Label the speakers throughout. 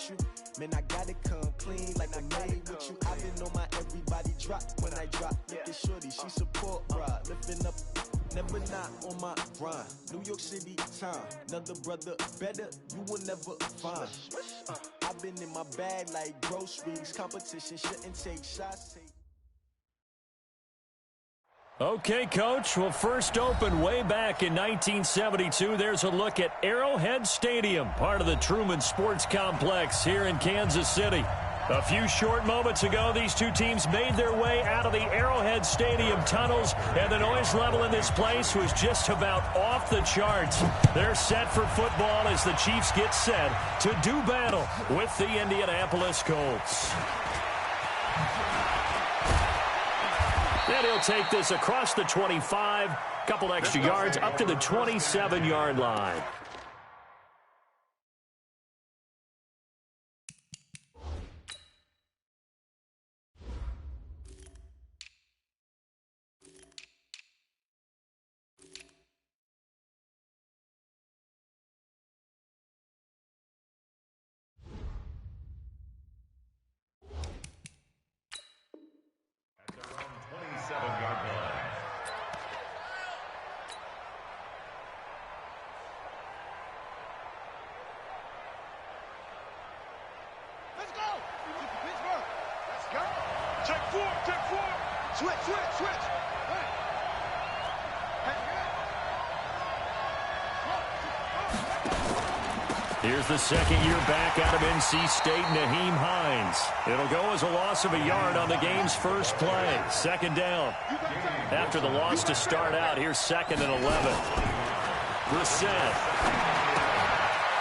Speaker 1: with you. Man, I gotta come clean like I'm made with you. I've been on my everybody drop when I drop. Look at shorty, she support ride. Lifting up, never not on my grind. New York City time, another brother better, you will never find. I've been in my bag like groceries. Competition shouldn't take shots.
Speaker 2: Okay, Coach. Well, first opened way back in 1972. There's a look at Arrowhead Stadium, part of the Truman Sports Complex here in Kansas City. A few short moments ago, these two teams made their way out of the Arrowhead Stadium tunnels, and the noise level in this place was just about off the charts. They're set for football as the Chiefs get set to do battle with the Indianapolis Colts. And he'll take this across the 25, couple extra yards up to the 27-yard line. Here's the second year back out of NC State, Nyheim Hines. It'll go as a loss of a yard on the game's first play. Second down. After the loss to start out, here's 2nd and 11. Brissett.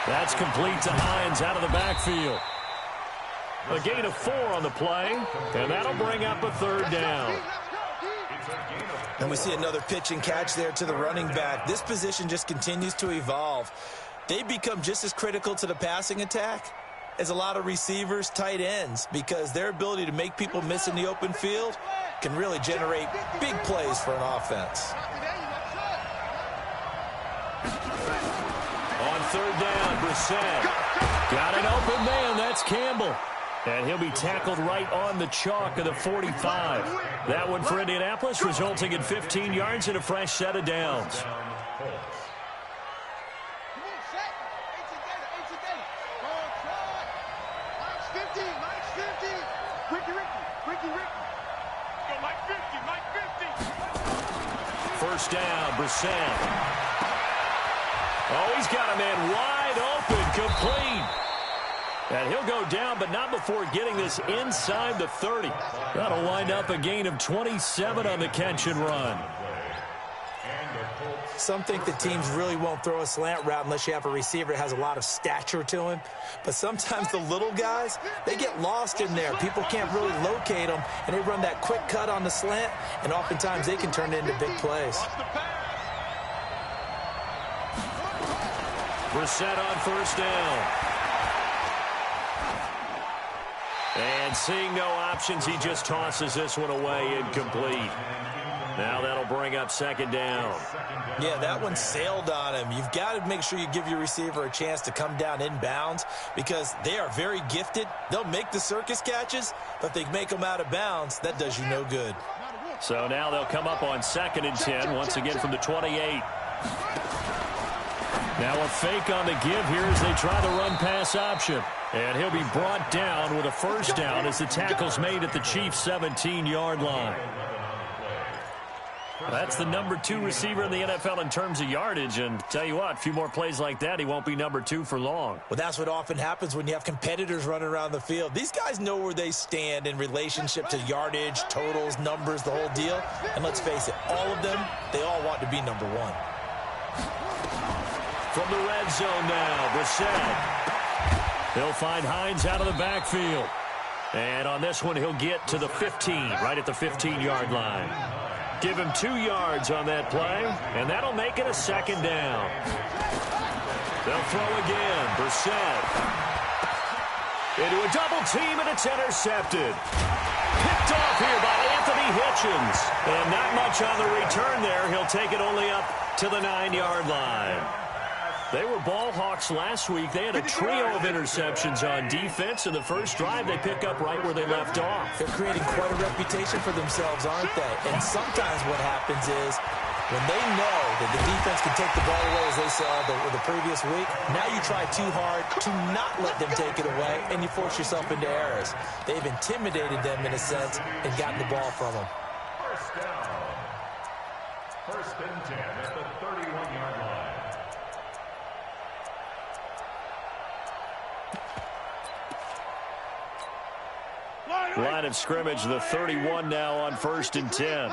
Speaker 2: That's complete to Hines out of the backfield. A gain of 4 on the play, and that'll bring up a 3rd down.
Speaker 3: And we see another pitch and catch there to the running back. This position just continues to evolve. They become just as critical to the passing attack as a lot of receivers, tight ends, because their ability to make people miss in the open field can really generate big plays for an offense.
Speaker 2: On 3rd down, Brissett. Got an open man. That's Campbell. And he'll be tackled right on the chalk of the 45. That one for Indianapolis, resulting in 15 yards and a fresh set of downs. First down, Brissett. Oh, he's got a man wide open, complete. And he'll go down, but not before getting this inside the 30. That'll wind up a gain of 27 on the catch and run.
Speaker 3: Some think the teams really won't throw a slant route unless you have a receiver that has a lot of stature to him. But sometimes the little guys, they get lost in there. People can't really locate them, and they run that quick cut on the slant, and oftentimes they can turn it into big plays.
Speaker 2: Brissett on first down. And seeing no options, he just tosses this one away, incomplete. Now that'll bring up 2nd down.
Speaker 3: Yeah, that one sailed on him. You've got to make sure you give your receiver a chance to come down inbounds because they are very gifted. They'll make the circus catches, but if they make them out of bounds, that does you no good.
Speaker 2: So now they'll come up on 2nd and 10, once again from the 28. Now a fake on the give here as they try the run-pass option. And he'll be brought down with a first down as the tackle's made at the Chiefs' 17-yard line. That's the number 2 receiver in the NFL in terms of yardage. And tell you what, a few more plays like that, he won't be number 2 for long.
Speaker 3: Well, that's what often happens when you have competitors running around the field. These guys know where they stand in relationship to yardage, totals, numbers, the whole deal. And let's face it, all of them, they all want to be number 1.
Speaker 2: From the red zone now, Brissett. He'll find Hines out of the backfield. And on this one, he'll get to the 15, right at the 15-yard line. Give him 2 yards on that play, and that'll make it a 2nd down. They'll throw again. Brissett. Into a double team, and it's intercepted. Picked off here by Anthony Hitchens. And not much on the return there. He'll take it only up to the 9-yard line. They were ball hawks last week. They had a trio of interceptions on defense. In the first drive, they pick up right where they left off.
Speaker 3: They're creating quite a reputation for themselves, aren't they? And sometimes what happens is when they know that the defense can take the ball away, as they saw the previous week, now you try too hard to not let them take it away, and you force yourself into errors. They've intimidated them in a sense and gotten the ball from them.
Speaker 4: First down. First and 10 at the 31-yard line.
Speaker 2: Line of scrimmage, the 31 now on first and 10.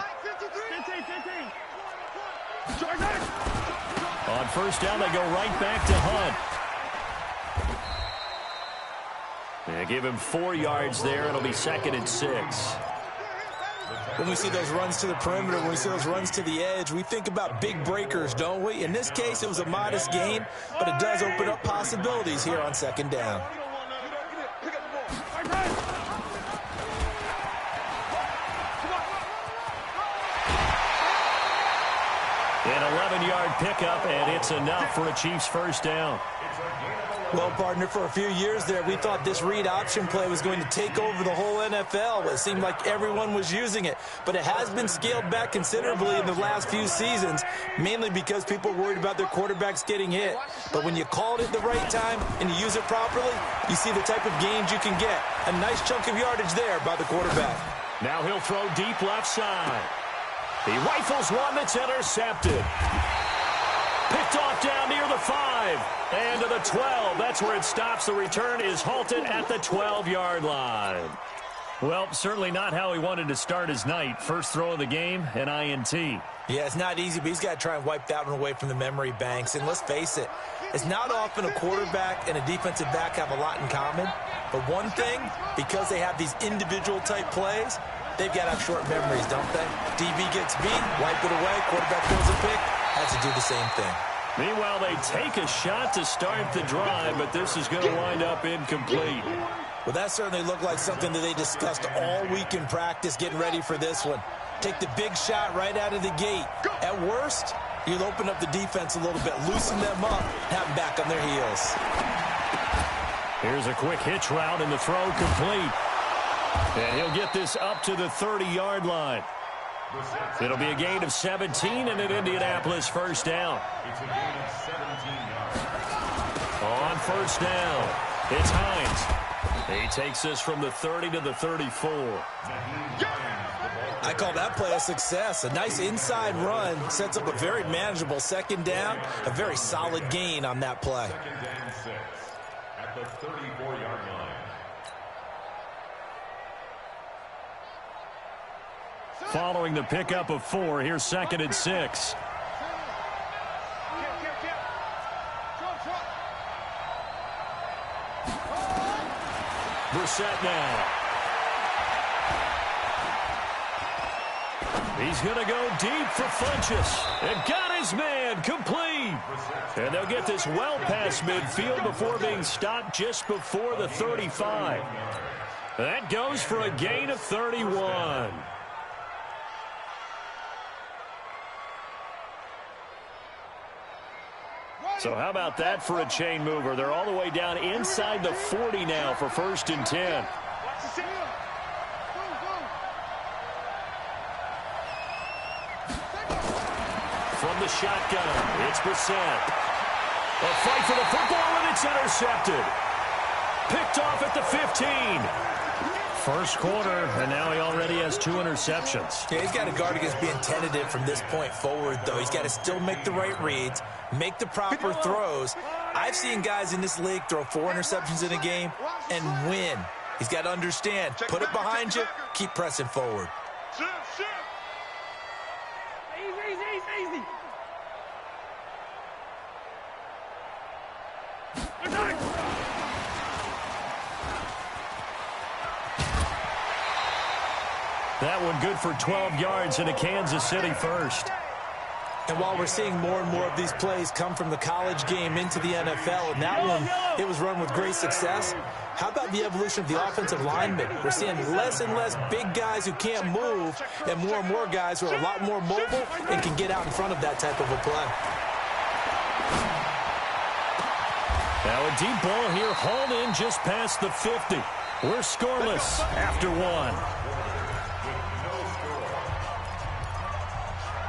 Speaker 2: On first down, they go right back to Hunt. They give him 4 yards there. It'll be 2nd and 6.
Speaker 3: When we see those runs to the perimeter, when we see those runs to the edge, we think about big breakers, don't we? In this case, it was a modest gain, but it does open up possibilities here on 2nd down.
Speaker 2: An 11-yard pickup, and it's enough for a Chiefs first down.
Speaker 3: Well, partner, for a few years there, we thought this read option play was going to take over the whole NFL. It seemed like everyone was using it, but it has been scaled back considerably in the last few seasons, mainly because people are worried about their quarterbacks getting hit. But when you call it at the right time and you use it properly, you see the type of gains you can get. A nice chunk of yardage there by the quarterback.
Speaker 2: Now he'll throw deep left side. He rifles one that's intercepted. Picked off down near the 5 and to the 12. That's where it stops. The return is halted at the 12-yard line. Well, certainly not how he wanted to start his night. First throw of the game, an INT.
Speaker 3: Yeah, it's not easy, but he's got to try and wipe that one away from the memory banks. And let's face it, it's not often a quarterback and a defensive back have a lot in common. But one thing, because they have these individual type plays, they've got to have short memories, don't they? DB gets beat, wipe it away, quarterback throws a pick, has to do the same thing.
Speaker 2: Meanwhile, they take a shot to start the drive, but this is going to wind up incomplete.
Speaker 3: Well, that certainly looked like something that they discussed all week in practice, getting ready for this one. Take the big shot right out of the gate. At worst, you'll open up the defense a little bit, loosen them up, have them back on their heels.
Speaker 2: Here's a quick hitch route, and the throw complete. And he'll get this up to the 30-yard line. It'll be a gain of 17 and an Indianapolis first down.
Speaker 4: It's a gain of 17 yards.
Speaker 2: On first down, it's Hines. He takes this from the 30 to the 34.
Speaker 3: I call that play a success. A nice inside run sets up a very manageable 2nd down, a very solid gain on that play.
Speaker 4: 2nd and 6 at the 34-yard line.
Speaker 2: Following the pickup of 4, here's 2nd and 6. Brissett now. He's going to go deep for Funchess. And got his man complete. And they'll get this well past midfield before being stopped just before the 35. That goes for a gain of 31. So how about that for a chain mover? They're all the way down inside the 40 now for 1st and 10. From the shotgun, it's Brissett. A fight for the football, and it's intercepted. Picked off at the 15. First quarter, and now he already has 2 interceptions.
Speaker 3: Yeah, he's got to guard against being tentative from this point forward, though. He's got to still make the right reads, make the proper throws. I've seen guys in this league throw 4 interceptions in a game and win. He's got to understand, put it behind you, keep pressing forward.
Speaker 5: Easy.
Speaker 2: That one good for 12 yards and a Kansas City first.
Speaker 3: And while we're seeing more and more of these plays come from the college game into the NFL, and that one, it was run with great success, how about the evolution of the offensive linemen? We're seeing less and less big guys who can't move and more guys who are a lot more mobile and can get out in front of that type of a play.
Speaker 2: Now a deep ball here, hauled in just past the 50. We're scoreless after one.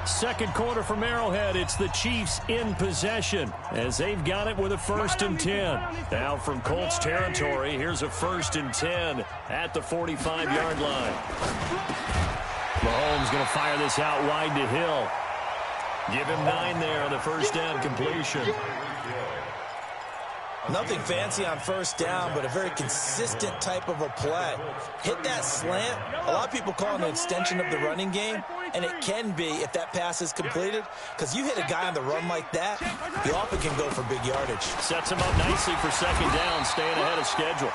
Speaker 2: Second quarter from Arrowhead. It's the Chiefs in possession as they've got it with a 1st and 10. Now from Colts territory, here's a 1st and 10 at the 45-yard line. Mahomes going to fire this out wide to Hill. Give him 9 there on the first down completion.
Speaker 3: Nothing fancy on first down, but a very consistent type of a play. Hit that slant. A lot of people call it an extension of the running game, and it can be if that pass is completed, because you hit a guy on the run like that, he often can go for big yardage.
Speaker 2: Sets him up nicely for second down, staying ahead of schedule.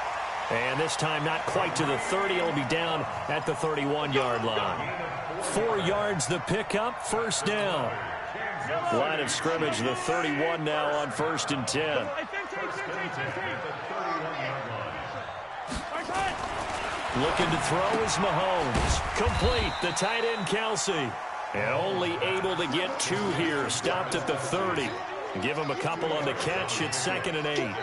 Speaker 2: And this time not quite to the 30. It'll be down at the 31-yard line. 4 yards the pickup, first down. Line of scrimmage, the 31 now on 1st and 10. Looking to throw is Mahomes. Complete, the tight end Kelsey. And only able to get 2 here. Stopped at the 30. Give him a couple on the catch. It's 2nd and 8.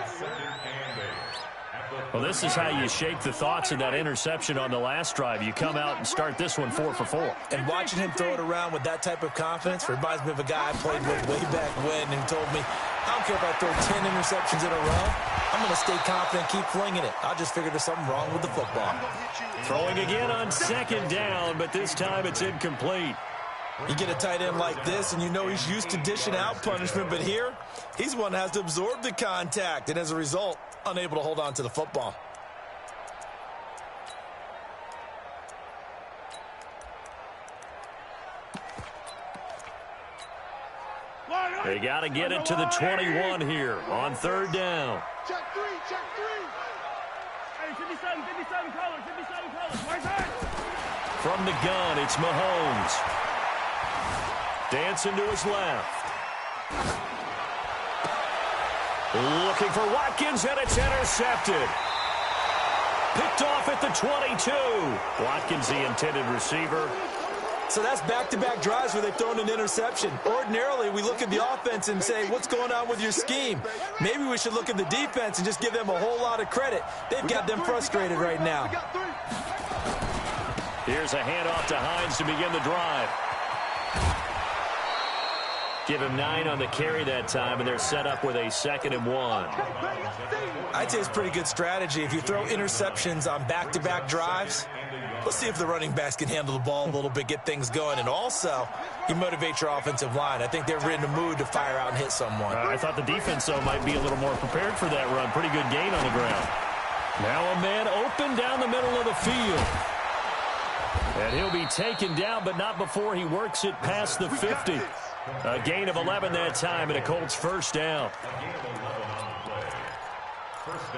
Speaker 2: Well, this is how you shake the thoughts of that interception on the last drive. You come out and start this one 4 for 4.
Speaker 3: And watching him throw it around with that type of confidence reminds me of a guy I played with way back when, and told me, I don't care if I throw 10 interceptions in a row. I'm going to stay confident, keep flinging it. I just figured there's something wrong with the football.
Speaker 2: Throwing again on second down, but this time it's incomplete.
Speaker 3: You get a tight end like this, and you know he's used to dishing out punishment, but here, he's one that has to absorb the contact, and as a result, unable to hold on to the football.
Speaker 2: They got to get it to the 21 here on 3rd down.
Speaker 5: Check 3, check 3. Hey, 57 colors, 57 colors. Right side.
Speaker 2: From the gun, it's Mahomes. Dancing to his left. Looking for Watkins, and it's intercepted. Picked off at the 22. Watkins, the intended receiver.
Speaker 3: So that's back-to-back drives where they've thrown an interception. Ordinarily, we look at the offense and say, what's going on with your scheme? Maybe we should look at the defense and just give them a whole lot of credit. They've got them frustrated right now.
Speaker 2: Here's a handoff to Hines to begin the drive. Give him 9 on the carry that time, and they're set up with a 2nd and 1.
Speaker 3: I'd say it's pretty good strategy. If you throw interceptions on back-to-back drives, let's see if the running backs can handle the ball a little bit, get things going, and also you motivate your offensive line. I think they're in the mood to fire out and hit someone.
Speaker 2: I thought the defense, though, might be a little more prepared for that run. Pretty good gain on the ground. Now a man open down the middle of the field. And he'll be taken down, but not before he works it past the 50. A gain of 11 that time, and a Colts first down.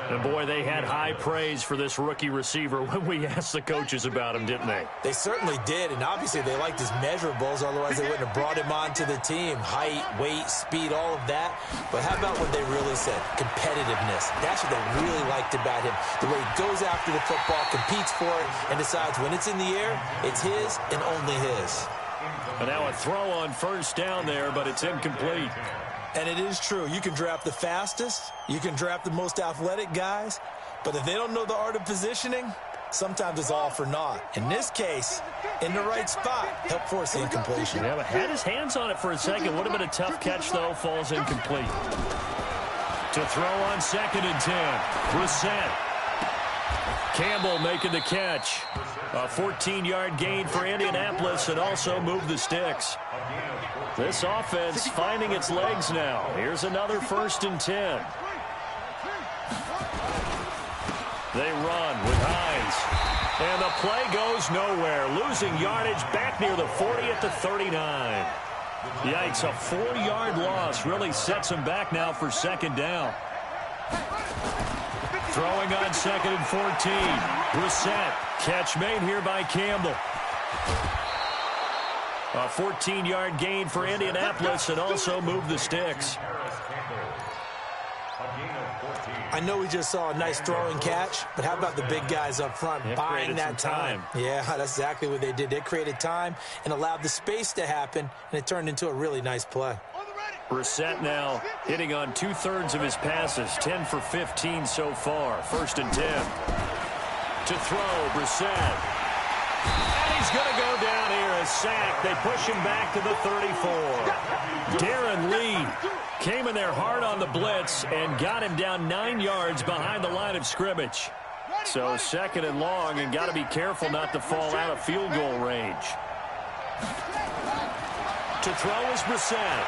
Speaker 2: And, boy, they had high praise for this rookie receiver when we asked the coaches about him, didn't they?
Speaker 3: They certainly did, and obviously they liked his measurables. Otherwise, they wouldn't have brought him onto the team. Height, weight, speed, all of that. But how about what they really said? Competitiveness. That's what they really liked about him. The way he goes after the football, competes for it, and decides when it's in the air, it's his and only his.
Speaker 2: And now a throw on first down there, but it's incomplete.
Speaker 3: And it is true. You can draft the fastest. You can draft the most athletic guys. But if they don't know the art of positioning, sometimes it's all for naught. In this case, in the right spot, help force the incompletion.
Speaker 2: Yeah, but had his hands on it for a second. Would have been a tough catch, though. Falls incomplete. To throw on 2nd and 10. Brissett. Campbell making the catch. A 14-yard gain for Indianapolis, and also move the sticks. This offense finding its legs now. Here's another 1st and 10. They run with Hines. And the play goes nowhere. Losing yardage back near the 40 at the 39. Yikes, a 4-yard loss really sets him back now for 2nd down. Throwing on 2nd and 14. Brissett. Catch made here by Campbell. A 14-yard gain for Indianapolis, and also move the sticks.
Speaker 3: I know we just saw a nice throwing catch, but how about the big guys up front buying that time? Yeah, that's exactly what they did. They created time and allowed the space to happen, and it turned into a really nice play.
Speaker 2: Brissett now hitting on 2/3 of his passes, 10 for 15 so far. 1st and 10. To throw, Brissett. And he's going to go down here, a sack. They push him back to the 34. Darren Lee came in there hard on the blitz and got him down 9 yards behind the line of scrimmage. So 2nd and long, and got to be careful not to fall out of field goal range. To throw is Brissett.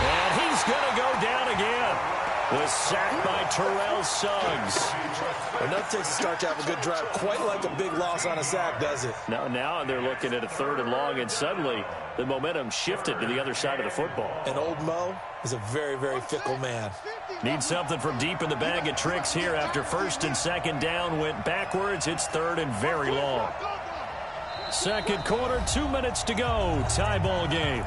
Speaker 2: And he's going to go down again. The sack by Terrell Suggs.
Speaker 3: Enough takes to start to have a good drive. Quite like a big loss on a sack, does it?
Speaker 2: Now they're looking at a 3rd and long, and suddenly the momentum shifted to the other side of the football.
Speaker 3: And old Mo is a very, very fickle man.
Speaker 2: Need something from deep in the bag of tricks here after 1st and 2nd down went backwards. It's 3rd and very long. 2nd quarter, 2 minutes to go. Tie ball game.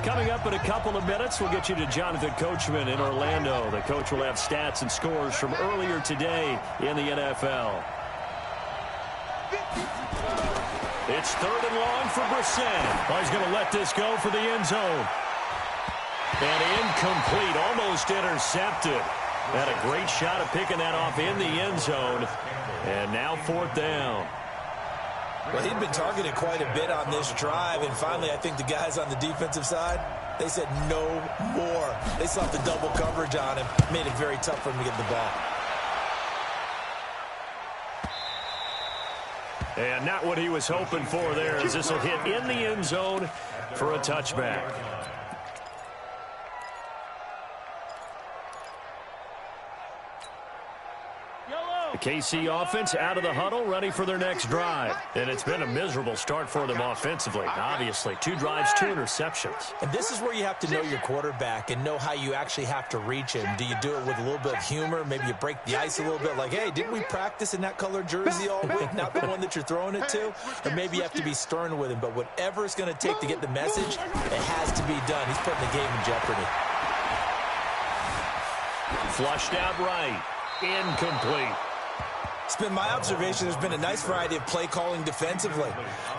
Speaker 2: Coming up in a couple of minutes, we'll get you to Jonathan Coachman in Orlando. The coach will have stats and scores from earlier today in the NFL. It's 3rd and long for Brissett. Oh, he's going to let this go for the end zone. And incomplete, almost intercepted. Had a great shot at picking that off in the end zone. And now 4th down.
Speaker 3: Well, he'd been targeted quite a bit on this drive, and finally I think the guys on the defensive side, they said no more. They saw the double coverage on him. Made it very tough for him to get the ball.
Speaker 2: And not what he was hoping for there, as this will hit in the end zone for a touchback. The KC offense out of the huddle, ready for their next drive. And it's been a miserable start for them offensively. Obviously, 2 drives, 2 interceptions.
Speaker 3: And this is where you have to know your quarterback and know how you actually have to reach him. Do you do it with a little bit of humor? Maybe you break the ice a little bit, like, hey, didn't we practice in that colored jersey all week, not the one that you're throwing it to? Or maybe you have to be stern with him. But whatever it's going to take to get the message, it has to be done. He's putting the game in jeopardy.
Speaker 2: Flushed out right. Incomplete.
Speaker 3: It's been my observation there's been a nice variety of play calling defensively.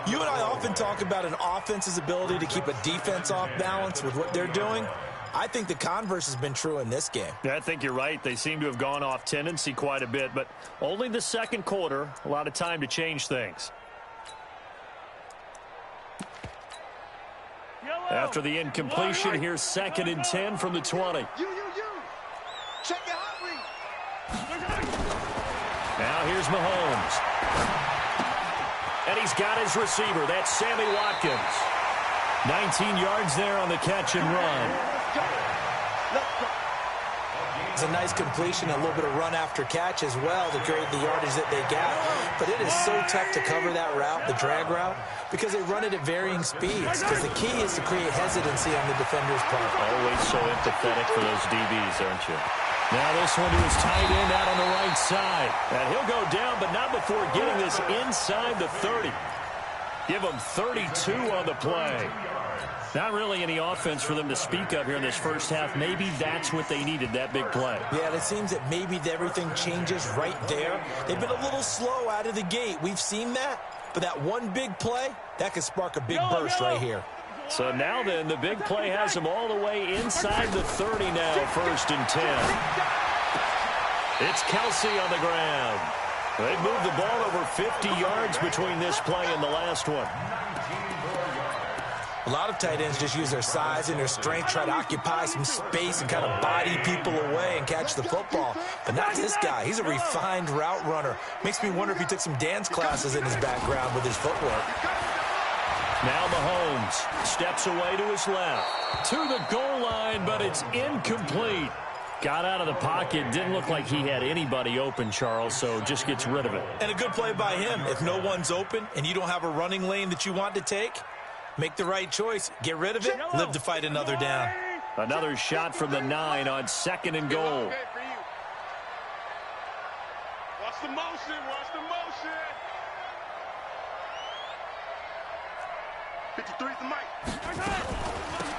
Speaker 3: You and I often talk about an offense's ability to keep a defense off balance with what they're doing. I think the converse has been true in this game.
Speaker 2: Yeah, I think you're right. They seem to have gone off tendency quite a bit, but only the 2nd quarter, a lot of time to change things. After the incompletion, here's 2nd and 10 from the 20.
Speaker 5: Check your hot read.
Speaker 2: Now here's Mahomes. And he's got his receiver. That's Sammy Watkins. 19 yards there on the catch and run.
Speaker 3: It's a nice completion, a little bit of run after catch as well to create the yardage that they got. But it is so tough to cover that route, the drag route, because they run it at varying speeds. Because the key is to create hesitancy on the defender's part.
Speaker 2: Always so empathetic for those DBs, aren't you? Now this one to his tight end out on the right side. And he'll go down, but not before getting this inside the 30. Give him 32 on the play. Not really any offense for them to speak of here in this first half. Maybe that's what they needed, that big play.
Speaker 3: Yeah, it seems that maybe everything changes right there. They've been a little slow out of the gate. We've seen that. But that one big play, that could spark a big burst right here.
Speaker 2: So now then, the big play has them all the way inside the 30 now, 1st and 10. It's Kelsey on the ground. They've moved the ball over 50 yards between this play and the last one.
Speaker 3: A lot of tight ends just use their size and their strength, try to occupy some space and kind of body people away and catch the football. But not this guy. He's a refined route runner. Makes me wonder if he took some dance classes in his background with his footwork.
Speaker 2: Now Mahomes steps away to his left. To the goal line, but it's incomplete. Got out of the pocket. Didn't look like he had anybody open, Charles, so just gets rid of it.
Speaker 3: And a good play by him. If no one's open and you don't have a running lane that you want to take, make the right choice. Get rid of it. Live to fight another down.
Speaker 2: Another shot from the 9 on 2nd and goal.
Speaker 5: Watch the motion. Watch the motion. 53's the mic.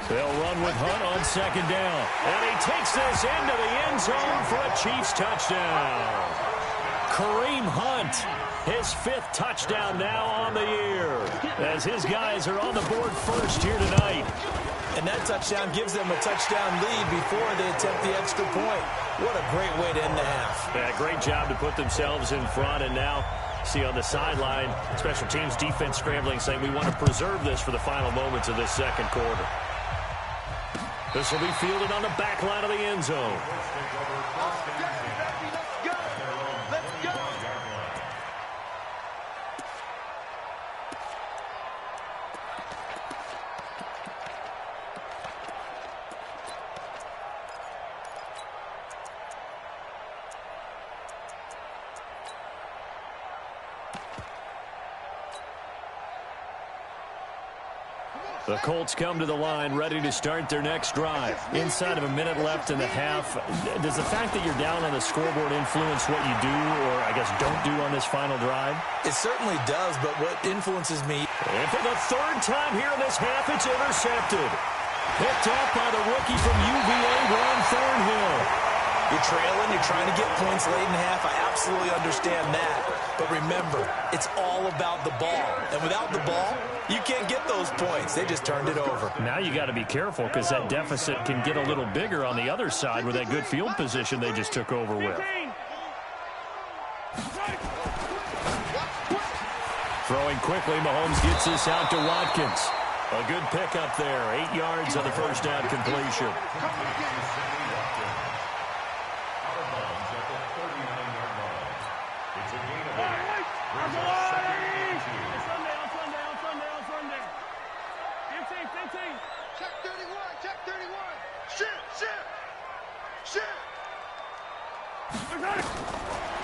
Speaker 2: They'll run with Hunt on 2nd down. And he takes this into the end zone for a Chiefs touchdown. Kareem Hunt His 5th touchdown now on the year, as his guys are on the board first here tonight.
Speaker 3: And that touchdown gives them a touchdown lead before they attempt the extra point. What a great way to end the half.
Speaker 2: Yeah, great job to put themselves in front, and now see on the sideline, special teams defense scrambling, saying we want to preserve this for the final moments of this second quarter. This will be fielded on the back line of the end zone. The Colts come to the line ready to start their next drive. Inside of a minute left in the half, does the fact that you're down on the scoreboard influence what you do or, I guess, don't do on this final drive?
Speaker 3: It certainly does, but what influences me...
Speaker 2: And for the 3rd time here in this half, it's intercepted. Picked off by the rookie from UVA, Ron Thornhill.
Speaker 3: You're trailing, you're trying to get points late in the half. I absolutely understand that. But remember, it's all about the ball. And without the ball, you can't get those points. They just turned it over.
Speaker 2: Now you got to be careful because that deficit can get a little bigger on the other side with that good field position they just took over with. Throwing quickly, Mahomes gets this out to Watkins. A good pickup there, 8 yards on the first down completion.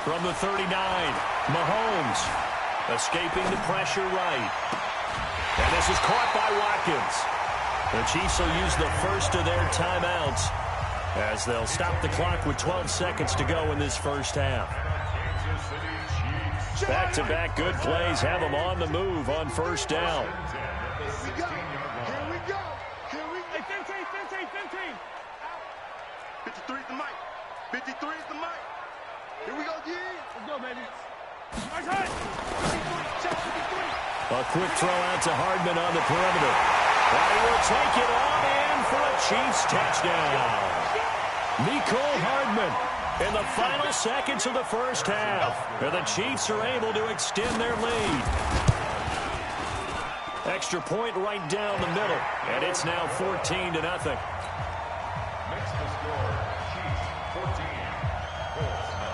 Speaker 2: From the 39, Mahomes escaping the pressure right. And this is caught by Watkins. The Chiefs will use the first of their timeouts as they'll stop the clock with 12 seconds to go in this first half. Back-to-back good plays have them on the move on first down.
Speaker 5: Here we go. Here we go. Here we go. 15, 15, 15. 53 is the mic. 53 is the mic. Here we go, D. Let's go, baby. Nice hit. 53.
Speaker 2: A quick throw out to Hardman on the perimeter. But he will take it on in for a Chiefs touchdown. Mecole Hardman in the final seconds of the first half. And the Chiefs are able to extend their lead. Extra point right down the middle. And it's now 14-0.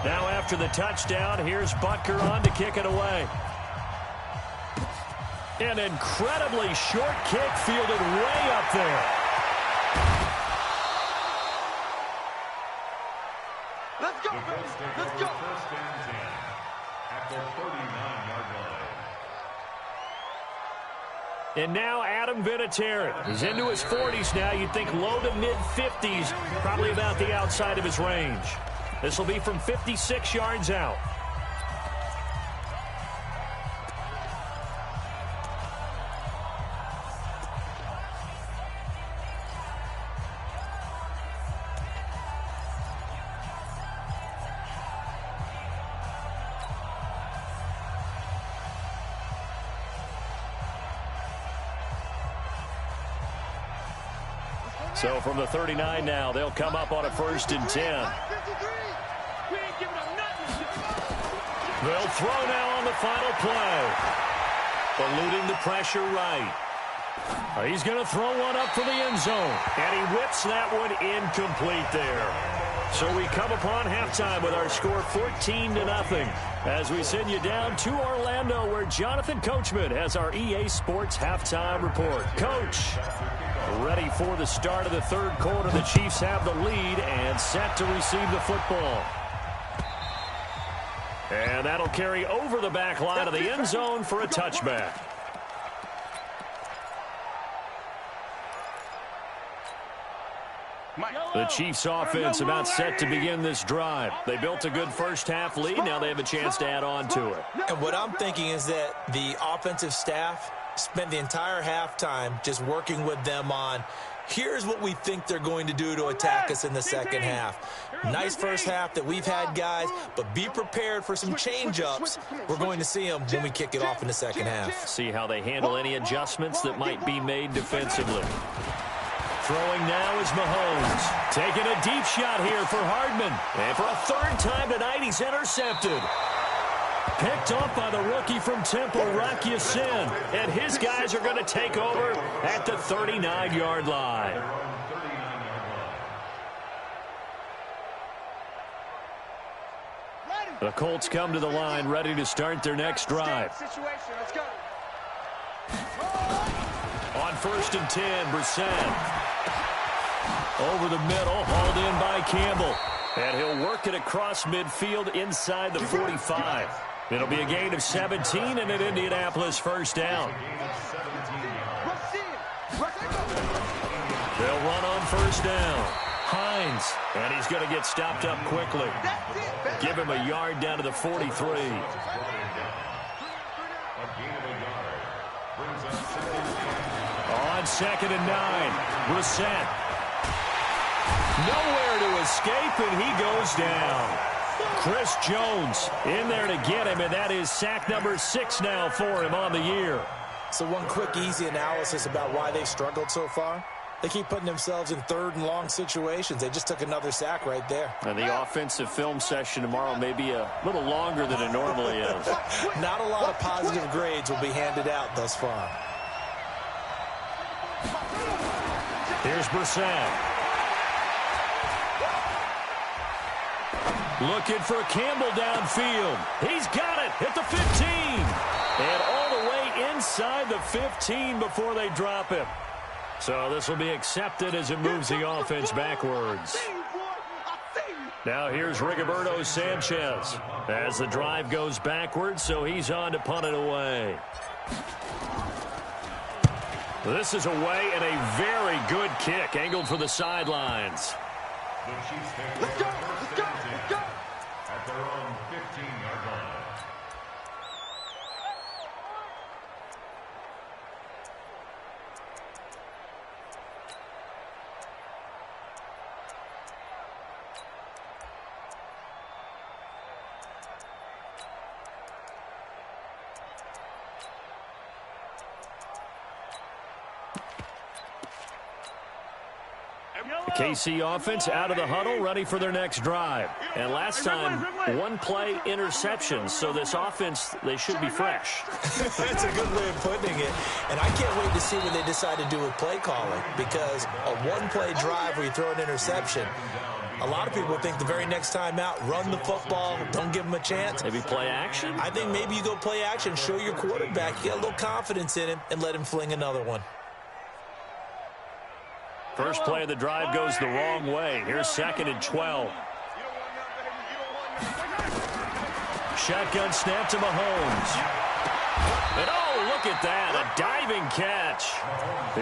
Speaker 2: Now after the touchdown, here's Butker on to kick it away. An incredibly short kick fielded way up there.
Speaker 5: Let's go, baby. Let's go.
Speaker 4: First and 10 at the 39-yard line.
Speaker 2: And now Adam Vinatieri. He's into his 40s now. You'd think low to mid-50s, probably about the outside of his range. This will be from 56 yards out. So from the 39 now, they'll come up on a 1st and 10. They'll throw now on the final play. Eluding the pressure right. He's going to throw one up for the end zone. And he whips that one incomplete there. So we come upon halftime with our score 14-0 as we send you down to Orlando where Jonathan Coachman has our EA Sports halftime report. Coach, ready for the start of the third quarter. The Chiefs have the lead and set to receive the football. And that'll carry over the back line of the end zone for a touchback. The Chiefs offense about set to begin this drive. They built a good first half lead. Now they have a chance to add on to it.
Speaker 3: And what I'm thinking is that the offensive staff spent the entire halftime just working with them on Here's what we think they're going to do to attack us in the second half. Nice first half that we've had, guys, but be prepared for some change-ups. We're going to see them when we kick it off in the second half.
Speaker 2: See how they handle any adjustments that might be made defensively. Throwing now is Mahomes. Taking a deep shot here for Hardman. And for a third time tonight, he's intercepted. Picked off by the rookie from Temple, Rock Ya-Sin. And his guys are going to take over at the 39-yard line. The Colts come to the line, ready to start their next drive. On 1st and 10, Brissett. Over the middle, hauled in by Campbell. And he'll work it across midfield inside the 45. It'll be a gain of 17 and an Indianapolis first down. They'll run on first down. Hines, and he's going to get stopped up quickly. Give him a yard down to the 43. On 2nd and 9, Brissett. Nowhere to escape, and he goes down. Chris Jones in there to get him, and that is sack number 6 now for him on the year.
Speaker 3: So one quick, easy analysis about why they've struggled so far. They keep putting themselves in 3rd and long situations. They just took another sack right there.
Speaker 2: And the offensive film session tomorrow may be a little longer than it normally is.
Speaker 3: Not a lot of positive grades will be handed out thus far.
Speaker 2: Here's Brissett. Looking for Campbell downfield. He's got it at the 15. And all the way inside the 15 before they drop him. So this will be accepted as it moves the offense backwards. Now here's Rigoberto Sanchez as the drive goes backwards, so he's on to punt it away. This is away and a very good kick angled for the sidelines.
Speaker 4: The Chiefs take
Speaker 5: Let's go! Let's go! Let's go!
Speaker 4: at their own 15-yard line.
Speaker 2: The KC offense out of the huddle, ready for their next drive. And last time, one play interception, so this offense, they should be fresh.
Speaker 3: That's a good way of putting it. And I can't wait to see what they decide to do with play calling, because a one-play drive where you throw an interception, a lot of people think the very next time out, run the football, don't give them a chance.
Speaker 2: Maybe play action?
Speaker 3: I think maybe you go play action, show your quarterback, you get a little confidence in him, and let him fling another one.
Speaker 2: First play of the drive goes the wrong way. Here's 2nd and 12. Shotgun snap to Mahomes. And oh, look at that, a diving catch.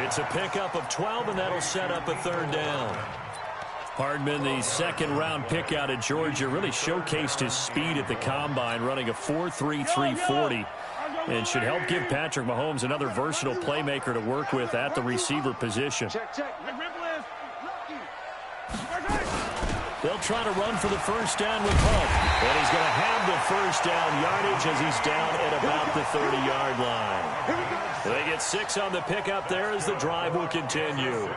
Speaker 2: It's a pickup of 12, and that'll set up a 3rd down. Hardman, the 2nd-round pick out of Georgia, really showcased his speed at the combine, running a 4.3 340. And should help give Patrick Mahomes another versatile playmaker to work with at the receiver position. They'll try to run for the first down with Hunt. And he's going to have the first down yardage as he's down at about the 30-yard line. They get 6 on the pickup there as the drive will continue.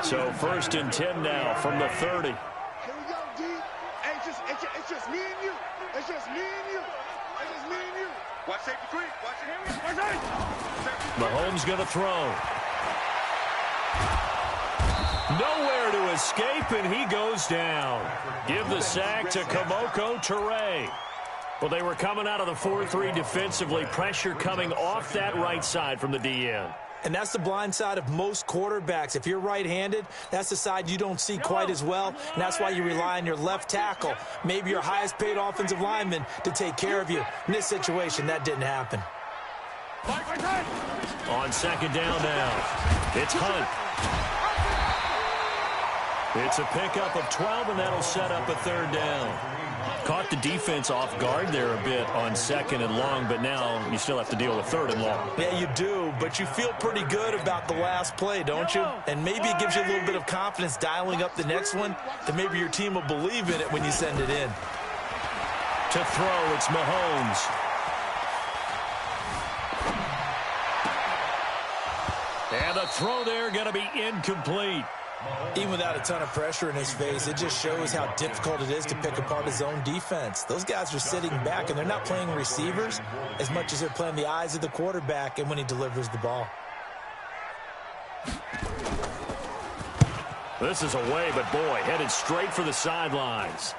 Speaker 2: So 1st and 10 now from the 30.
Speaker 5: Here we go, D. Hey, it's just me and you. It's just me and you. It's just me and you. Watch safety quick. Watch it. Watch it.
Speaker 2: Mahomes going to throw. Nowhere to escape, and he goes down. Give the sack to Kamoko Toure. Well, they were coming out of the 4-3 defensively. Pressure coming off that right side from the DN.
Speaker 3: And that's the blind side of most quarterbacks. If you're right-handed, that's the side you don't see quite as well, and that's why you rely on your left tackle, maybe your highest-paid offensive lineman, to take care of you. In this situation, that didn't happen.
Speaker 2: On 2nd down now, it's Hunt. It's a pickup of 12, and that'll set up a 3rd down. Caught the defense off guard there a bit on 2nd and long, but now you still have to deal with 3rd and long.
Speaker 3: Yeah, you do, but you feel pretty good about the last play, don't you? And maybe it gives you a little bit of confidence dialing up the next one, that maybe your team will believe in it when you send it in.
Speaker 2: To throw, it's Mahomes. And the throw there going to be incomplete.
Speaker 3: Even without a ton of pressure in his face, it just shows how difficult it is to pick apart his own defense. Those guys are sitting back, and they're not playing receivers as much as they're playing the eyes of the quarterback and when he delivers the ball.
Speaker 2: This is away, but boy, headed straight for the sidelines.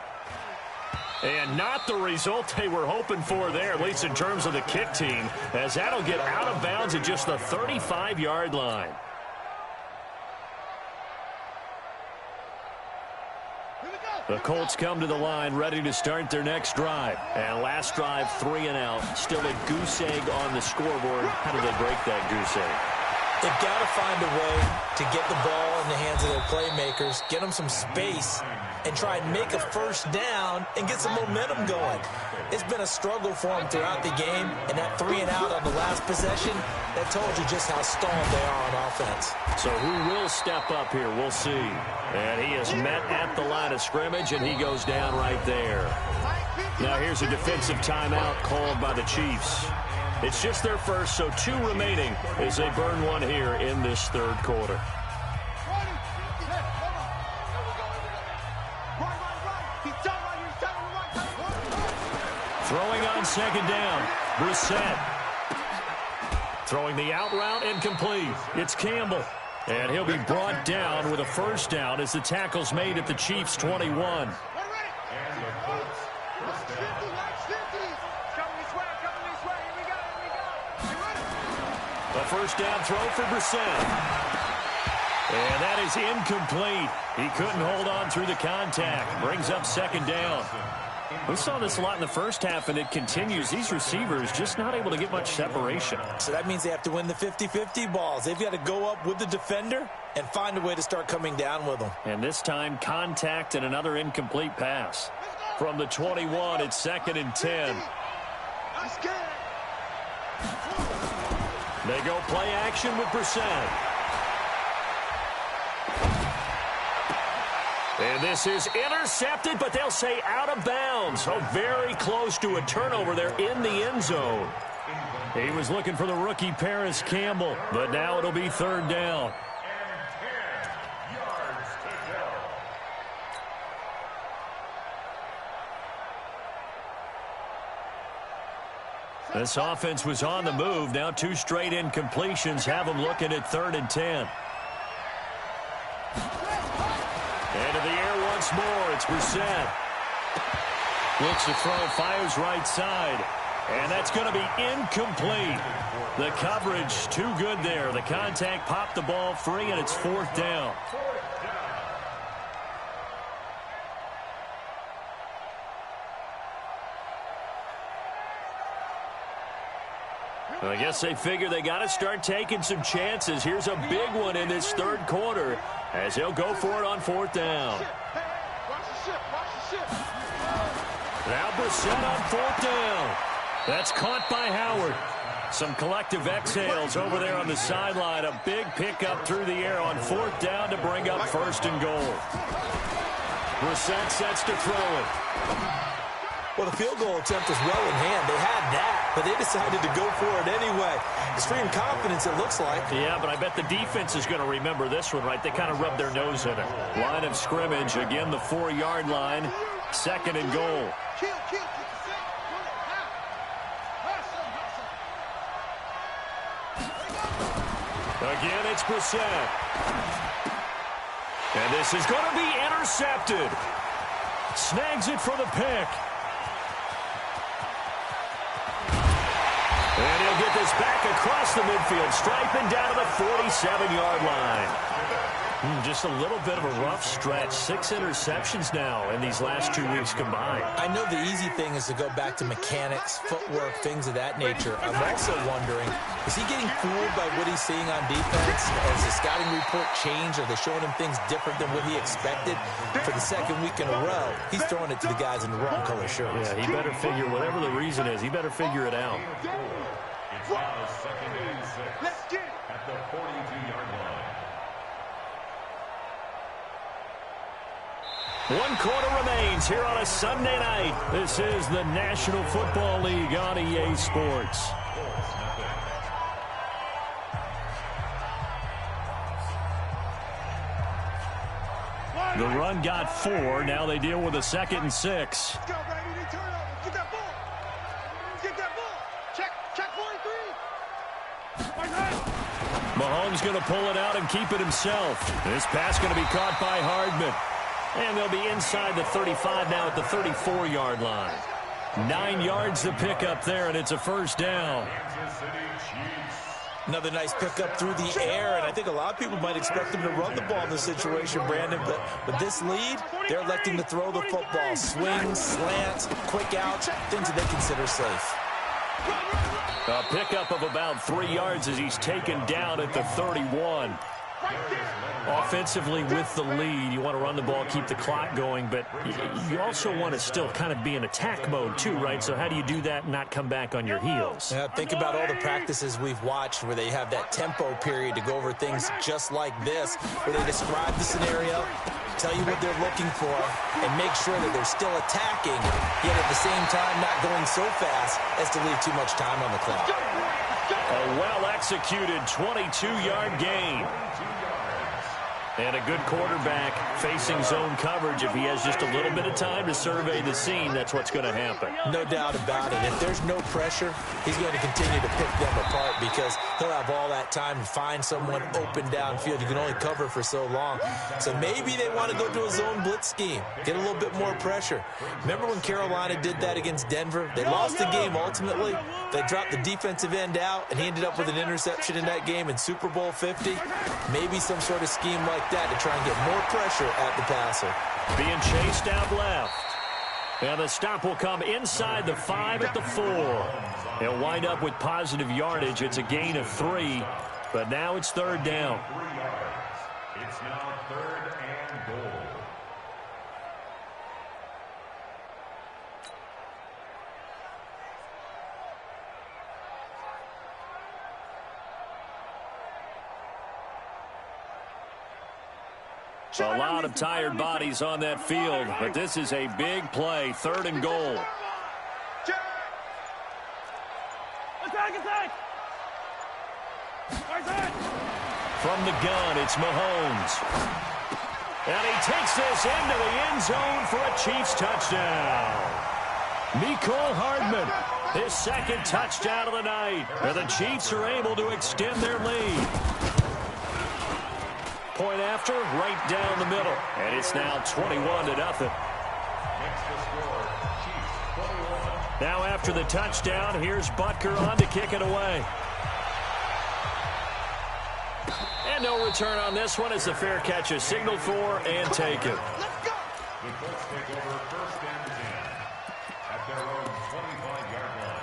Speaker 2: And not the result they were hoping for there, at least in terms of the kick team, as that'll get out of bounds at just the 35-yard line. The Colts come to the line, ready to start their next drive. And last drive, 3 and out. Still a goose egg on the scoreboard. How do they break that goose egg?
Speaker 3: They've got to find a way to get the ball in the hands of their playmakers, get them some space, and try and make a first down and get some momentum going. It's been a struggle for them throughout the game, and that 3 and out on the last possession, that told you just how stalled they are on offense.
Speaker 2: So who will step up here? We'll see. And he is met at the line of scrimmage, and he goes down right there. Now here's a defensive timeout called by the Chiefs. It's just their first, so 2 remaining as they burn one here in this 3rd quarter. Throwing on 2nd down, Brissett. Throwing the out route, incomplete. It's Campbell. And he'll be brought down with a first down as the tackle's made at the Chiefs' 21. A first down throw for Brissett. And that is incomplete. He couldn't hold on through the contact. Brings up 2nd down. We saw this a lot in the first half, and it continues. These receivers just not able to get much separation.
Speaker 3: So that means they have to win the 50-50 balls. They've got to go up with the defender and find a way to start coming down with them.
Speaker 2: And this time, contact and another incomplete pass. From the 21, it's 2nd and 10. They go play action with Brissett. And this is intercepted, but they'll say out of bounds. So very close to a turnover there in the end zone. He was looking for the rookie Paris Campbell, but now it'll be 3rd down. This offense was on the move. Now 2 straight incompletions have them looking at 3rd and 10. Into the air once more. It's Brissett. Looks to throw, fires right side. And that's going to be incomplete. The coverage too good there. The contact popped the ball free, and it's 4th down. I guess they figure they got to start taking some chances. Here's a big one in this 3rd quarter as they'll go for it on 4th down. Now Brissett on 4th down. That's caught by Howard. Some collective exhales over there on the sideline. A big pickup through the air on 4th down to bring up 1st and goal. Brissett sets to throw it.
Speaker 3: Well, the field goal attempt was well in hand. They had that, but they decided to go for it anyway. Extreme confidence, it looks like.
Speaker 2: Yeah, but I bet the defense is going to remember this one, right? They kind of rubbed their nose in it. Line of scrimmage, again, the 4-yard line. 2nd and goal. Again, it's Brissett. And this is going to be intercepted. Snags it for the pick. And he'll get this back across the midfield stripe and down to the 47-yard line. Just a little bit of a rough stretch. 6 interceptions now in these last 2 weeks combined.
Speaker 3: I know the easy thing is to go back to mechanics, footwork, things of that nature. I'm also wondering, is he getting fooled by what he's seeing on defense? Has the scouting report changed? Are they showing him things different than what he expected? For the second week in a row, he's throwing it to the guys in the wrong color shirts.
Speaker 2: Yeah, he better figure, whatever the reason is, he better figure it out.
Speaker 4: It's now 2nd and 6 at the 42-yard line.
Speaker 2: 1 quarter remains here on a Sunday night. This is the National Football League on EA Sports. The run got 4. Now they deal with a 2nd and 6.
Speaker 5: Let's go, baby. Turn over. Get that ball. Get that ball. Check 43.
Speaker 2: Mahomes going to pull it out and keep it himself. This pass going to be caught by Hardman. And they'll be inside the 35 now at the 34-yard line. 9 yards to pick up there, and it's a first down.
Speaker 3: Another nice pickup through the air, and I think a lot of people might expect them to run the ball in this situation, Brandon, but with this lead, they're electing to throw the football. Swings, slants, quick outs, things that they consider safe.
Speaker 2: A pickup of about 3 yards as he's taken down at the 31. Offensively with the lead, you want to run the ball, keep the clock going, but you also want to still kind of be in attack mode too, right? So how do you do that and not come back on your heels?
Speaker 3: Yeah, think about all the practices we've watched where they have that tempo period to go over things just like this, where they describe the scenario, tell you what they're looking for, and make sure that they're still attacking, yet at the same time not going so fast as to leave too much time on the clock.
Speaker 2: A well-executed 22-yard gain. And a good quarterback facing zone coverage. If he has just a little bit of time to survey the scene, that's what's going to happen.
Speaker 3: No doubt about it. If there's no pressure, he's going to continue to pick them apart because he'll have all that time to find someone open downfield. You can only cover for so long. So maybe they want to go to a zone blitz scheme, get a little bit more pressure. Remember when Carolina did that against Denver? They lost the game ultimately. They dropped the defensive end out, and he ended up with an interception in that game in Super Bowl 50. Maybe some sort of scheme like that to try and get more pressure at the passer.
Speaker 2: Being chased out left. And the stop will come inside the 5 at the 4. He'll wind up with positive yardage. It's a gain of 3, but now it's 3rd down.
Speaker 4: 3 yards. It's now 3rd and goal.
Speaker 2: A lot of tired bodies on that field, but this is a big play, 3rd and goal. From the gun, it's Mahomes. And he takes this into the end zone for a Chiefs touchdown. Mecole Hardman, his 2nd touchdown of the night. And the Chiefs are able to extend their lead. Point after, right down the middle. And it's now 21-0. Now after the touchdown, here's Butker on to kick it away. And no return on this one as the fair catch is signaled for and taken.
Speaker 4: The Colts take over 1st and 10 at their own 25-yard line.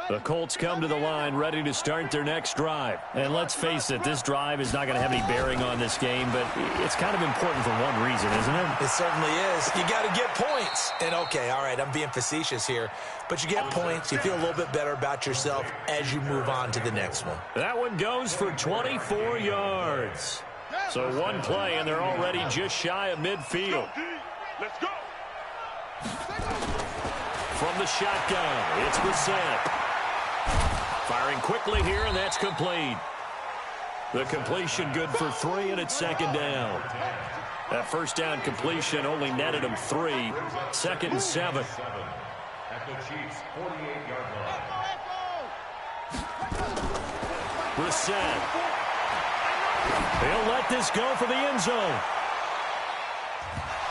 Speaker 2: The Colts come to the line ready to start their next drive. And let's face it, this drive is not going to have any bearing on this game, but it's kind of important for one reason, isn't it?
Speaker 3: It certainly is. You got to get points. And okay, all right, I'm being facetious here, but you get points. You feel a little bit better about yourself as you move on to the next one.
Speaker 2: That one goes for 24 yards. So one play, and they're already just shy of midfield.
Speaker 5: Let's go.
Speaker 2: From the shotgun, it's Brissett. Firing quickly here, and that's complete. The completion good for 3, and it's 2nd down. That first down completion only netted him 3. 2nd and 7.
Speaker 4: At the Chiefs' 48-yard line.
Speaker 2: Brissett. He'll let this go for the end zone.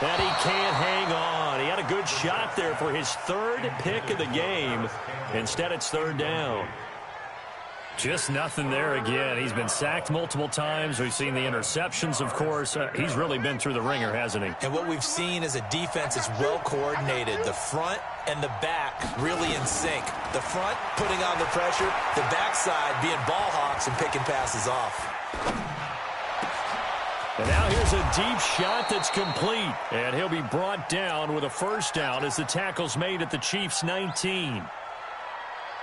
Speaker 2: And he can't hang on. a good shot there for his third pick of the game. Instead, it's third down. Just nothing there again. He's been sacked multiple times. We've seen the interceptions, of course. He's really been through the ringer, hasn't he?
Speaker 3: And what we've seen is a defense that's well coordinated. The front and the back really in sync. The front putting on the pressure, the backside being ball hawks and picking passes off.
Speaker 2: And now here's a deep shot that's complete. And he'll be brought down with a first down as the tackle's made at the Chiefs' 19.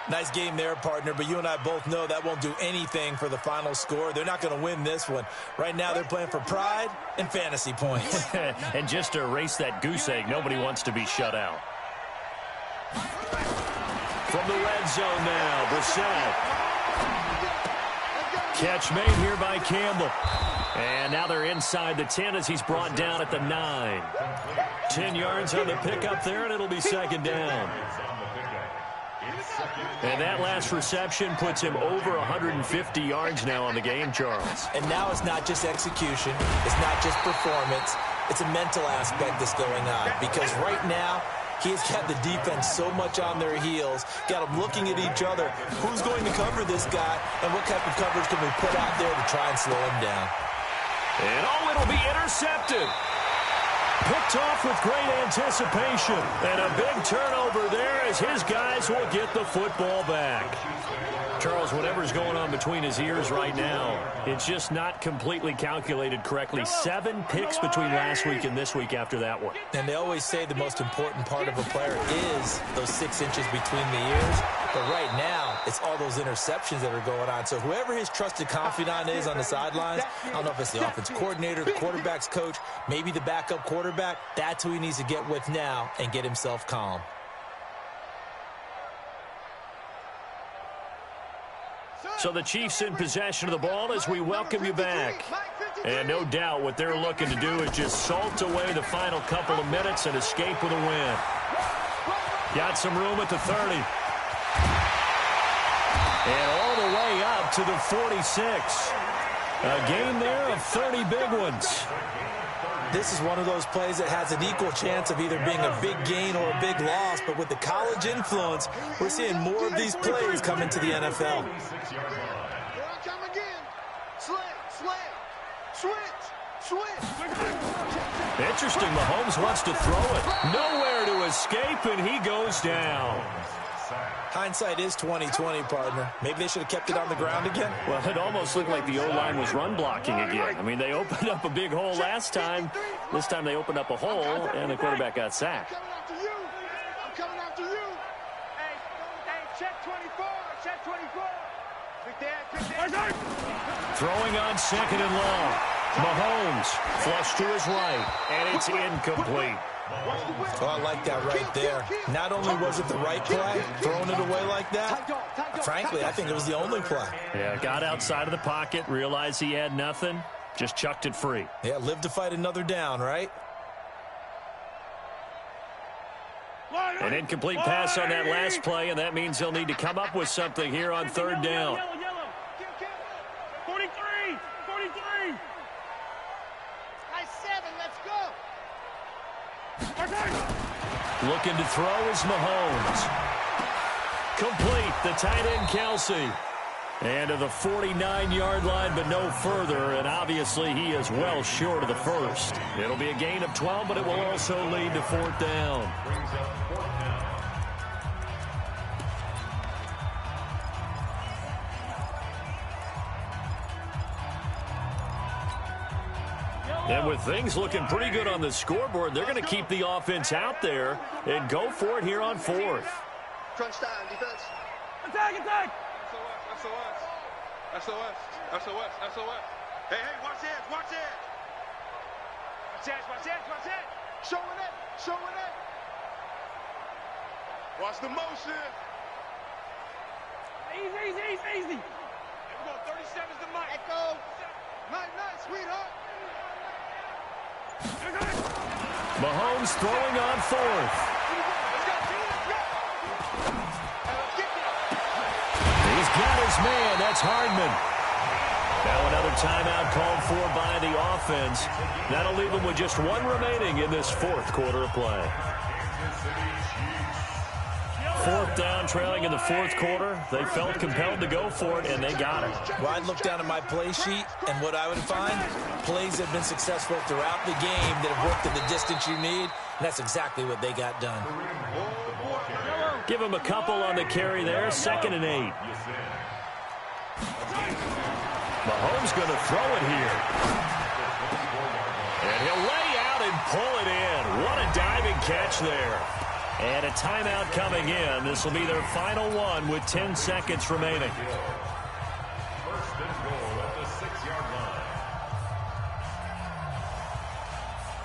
Speaker 3: Nice game there, partner, but you and I both know that won't do anything for the final score. They're not going to win this one. Right now they're playing for pride and fantasy points.
Speaker 2: And just to erase that goose egg, nobody wants to be shut out. From the red zone now, Brissett. Catch made here by Campbell. And now they're inside the 10 as he's brought down at the 9. 10 yards on the pickup there, and it'll be second down. And that last reception puts him over 150 yards now on the game, Charles.
Speaker 3: And now it's not just execution. It's not just performance. It's a mental aspect that's going on. Because right now, he's got the defense so much on their heels, got them looking at each other. Who's going to cover this guy, and what type of coverage can we put out there to try and slow him down?
Speaker 2: And it'll be intercepted. Picked off with great anticipation. And a big turnover there as his guys will get the football back. Charles, whatever's going on between his ears right now, it's just not completely calculated correctly. 7 picks between last week and this week after that one.
Speaker 3: And they always say the most important part of a player is those 6 inches between the ears. But right now, it's all those interceptions that are going on. So whoever his trusted confidant is on the sidelines, I don't know if it's the offense coordinator, the quarterback's coach, maybe the backup quarterback, that's who he needs to get with now and get himself calm.
Speaker 2: So the Chiefs in possession of the ball as we welcome you back. And no doubt what they're looking to do is just salt away the final couple of minutes and escape with a win. Got some room at the 30. And all the way up to the 46. A game there of 30 big ones.
Speaker 3: This is one of those plays that has an equal chance of either being a big gain or a big loss, but with the college influence, we're seeing more of these plays come into the NFL.
Speaker 2: Interesting, Mahomes wants to throw it. Nowhere to escape, and he goes down.
Speaker 3: Hindsight is 20/20, partner. Maybe they should have kept it on the ground again.
Speaker 2: Well, it almost looked like the O-line was run blocking again. I mean, they opened up a big hole last time. This time they opened up a hole, and the quarterback got sacked.
Speaker 5: I'm coming after you. Hey, check 24. Check 24.
Speaker 2: Throwing on second and long. Mahomes flush to his right, and it's incomplete.
Speaker 3: Oh, I like that right there. Not only was it the right play, throwing it away like that, frankly, I think it was the only play.
Speaker 2: Yeah, got outside of the pocket, realized he had nothing, just chucked it free.
Speaker 3: Yeah, live to fight another down, right?
Speaker 2: An incomplete pass on that last play, and that means they'll need to come up with something here on third down.
Speaker 5: 43. Nice 7. Let's go.
Speaker 2: Looking to throw is Mahomes. Complete, the tight end Kelsey. And to the 49-yard line, but no further, and obviously he is well short of the first. It'll be a gain of 12, but it will also lead to fourth down. And with things looking pretty good on the scoreboard, they're going to keep the offense out there and go for it here on fourth.
Speaker 5: Crunch time, defense.
Speaker 6: Attack!
Speaker 5: SOS. Hey, watch it. Watch it. Showing it. Watch the motion.
Speaker 6: Easy.
Speaker 5: Here we go, 37's the mic. Echo. Night, sweetheart.
Speaker 2: Mahomes throwing on fourth. He's got his man. That's Hardman. Now another timeout called for by the offense. That'll leave them with just one remaining in this fourth quarter of play. Fourth down, trailing in the fourth quarter. They felt compelled to go for it, and they got it.
Speaker 3: Well, I'd look down at my play sheet, and what I would find, plays that have been successful throughout the game that have worked at the distance you need, and that's exactly what they got done.
Speaker 2: Give him a couple on the carry there, 2nd and 8. Mahomes going to throw it here. And he'll lay out and pull it in. What a diving catch there. And a timeout coming in. This will be their final one with 10 seconds remaining.
Speaker 4: First and goal at the 6-yard line.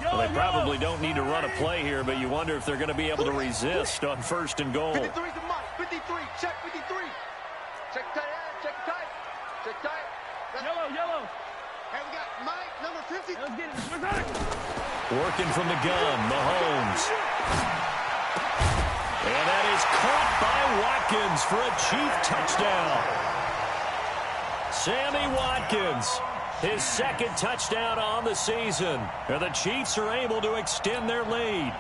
Speaker 2: Well, they probably don't need to run a play here, but you wonder if they're going to be able to resist on 1st and goal.
Speaker 5: 53 to Mike. 53. Check 53. Check tight. Check tight. Check tight. Yellow. Hey, we got Mike, number 50. Let's get it.
Speaker 2: Working from the gun, Mahomes. And that is caught by Watkins for a Chief touchdown. Sammy Watkins, his 2nd touchdown on the season. And the Chiefs are able to extend their lead.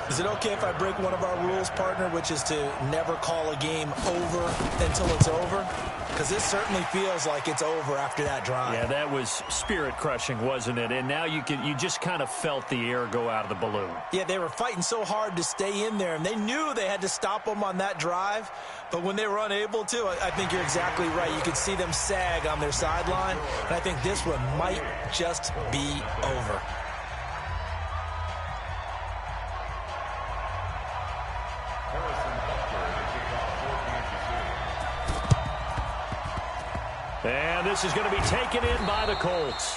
Speaker 3: Is it okay if I break one of our rules, partner, which is to never call a game over until it's over? Because this certainly feels like it's over after that drive.
Speaker 2: Yeah, that was spirit-crushing, wasn't it? And now you just kind of felt the air go out of the balloon.
Speaker 3: Yeah, they were fighting so hard to stay in there, and they knew they had to stop them on that drive. But when they were unable to, I think you're exactly right. You could see them sag on their sideline, and I think this one might just be over.
Speaker 2: And this is going to be taken in by the Colts.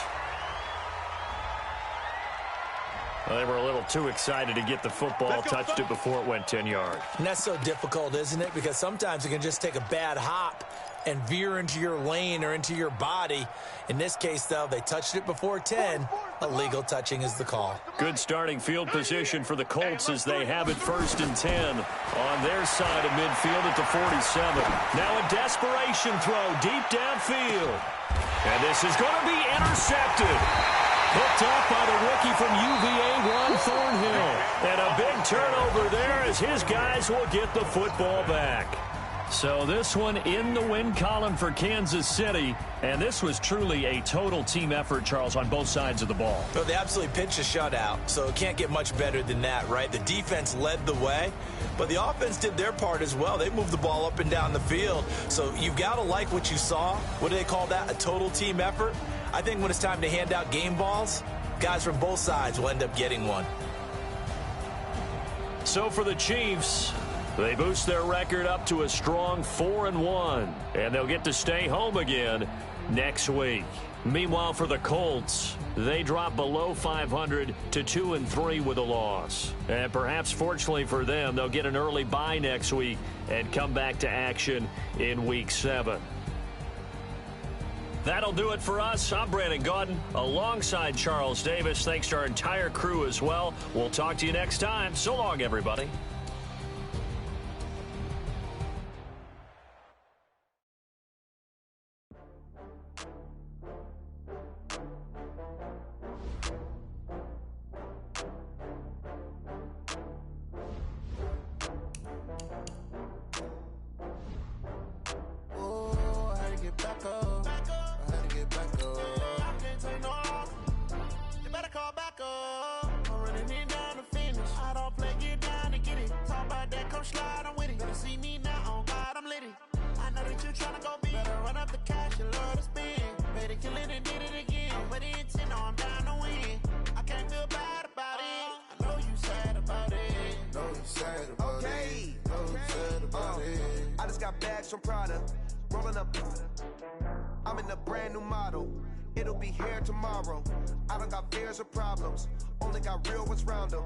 Speaker 2: Well, they were a little too excited to get the football, touched it before it went 10 yards.
Speaker 3: And that's so difficult, isn't it? Because sometimes it can just take a bad hop and veer into your lane or into your body. In this case, though, they touched it before 10. Illegal touching is the call.
Speaker 2: Good starting field position for the Colts as they have it 1st and 10 on their side of midfield at the 47. Now a desperation throw deep downfield. And this is going to be intercepted. Picked up by the rookie from UVA, Juan Thornhill. And a big turnover there as his guys will get the football back. So this one in the win column for Kansas City. And this was truly a total team effort, Charles, on both sides of the ball.
Speaker 3: Well, they absolutely pitched a shutout, so it can't get much better than that, right? The defense led the way, but the offense did their part as well. They moved the ball up and down the field. So you've got to like what you saw. What do they call that? A total team effort? I think when it's time to hand out game balls, guys from both sides will end up getting one.
Speaker 2: So for the Chiefs, they boost their record up to a strong 4-1, and they'll get to stay home again next week. Meanwhile, for the Colts, they drop below 500 to 2-3 with a loss. And perhaps fortunately for them, they'll get an early bye next week and come back to action in Week 7. That'll do it for us. I'm Brandon Gaudin alongside Charles Davis. Thanks to our entire crew as well. We'll talk to you next time. So long, everybody.
Speaker 1: Bags from Prada, rolling up. I'm in a brand new model. It'll be here tomorrow. I don't got fears or problems. Only got real ones round them.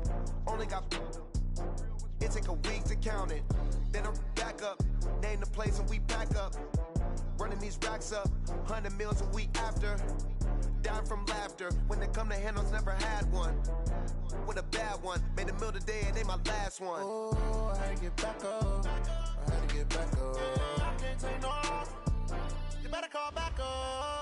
Speaker 1: Only got. It take a week to count it. Then I'm back up. Name the place and we pack up. Running these racks up. 100 meals a week after. Down from laughter. When they come to handles, never had one. With a bad one. Made a meal today and they my last one. Oh, I had to get back up. I had to get back up. I can't take no. You better call back up.